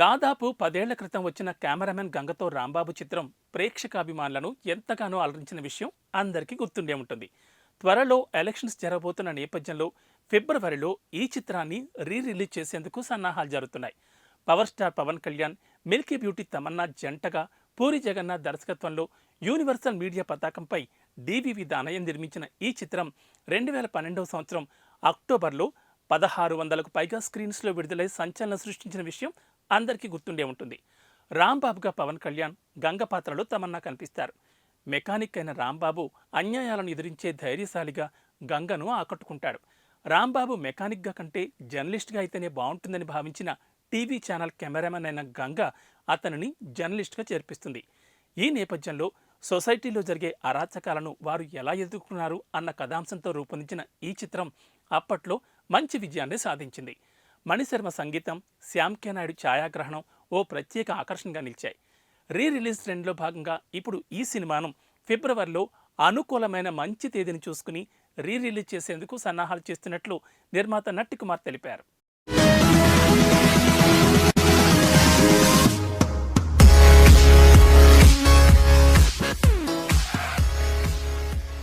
దాదాపు 10 ఏళ్ల క్రితం వచ్చిన కెమెరామెన్ గంగతో రాంబాబు చిత్రం ప్రేక్షకాభిమానులను ఎంతగానో అలరించిన విషయం అందరికీ గుర్తుండే ఉంటుంది. త్వరలో ఎలక్షన్స్ జరగబోతున్న నేపథ్యంలో ఫిబ్రవరిలో ఈ చిత్రాన్ని రిలీజ్ చేసేందుకు సన్నాహాలు జరుగుతున్నాయి. Power star Pawan Kalyan, milky beauty Tamannaah జంటగా పూరి జగన్నాథ్ దర్శకత్వంలో యూనివర్సల్ మీడియా పతాకంపై డివివి దానయ్య నిర్మించిన ఈ చిత్రం 2012వ సంవత్సరం అక్టోబర్లో 1600కు పైగా స్క్రీన్స్లో విడుదలై సంచలనం సృష్టించిన విషయం అందరికీ గుర్తుండే ఉంటుంది. రాంబాబుగా పవన్ కళ్యాణ్, గంగ పాత్రలో తమన్నా కనిపిస్తారు. మెకానిక్ అయిన రాంబాబు అన్యాయాలను ఎదిరించే ధైర్యశాలిగా గంగను ఆకట్టుకుంటాడు. రాంబాబు మెకానిక్గా కంటే జర్నలిస్ట్గా అయితేనే బాగుంటుందని భావించిన టీవీ ఛానల్ కెమెరామెన్ అయిన గంగ అతనిని జర్నలిస్ట్గా చేర్పిస్తుంది. ఈ నేపథ్యంలో సొసైటీలో జరిగే అరాచకాలను వారు ఎలా ఎదుర్కొన్నారు అన్న కథాంశంతో రూపొందించిన ఈ చిత్రం అప్పట్లో మంచి విజయాన్ని సాధించింది. మణిశర్మ సంగీతం, శ్యామ్ కే నాయుడు ఛాయాగ్రహణం ఓ ప్రత్యేక ఆకర్షణగా నిలిచాయి. రిలీజ్ ట్రెండ్లో భాగంగా ఇప్పుడు ఈ సినిమాను ఫిబ్రవరిలో అనుకూలమైన మంచి తేదీని చూసుకుని రిలీజ్ చేసేందుకు సన్నాహాలు చేస్తున్నట్లు నిర్మాత నట్టికుమార్ తెలిపారు.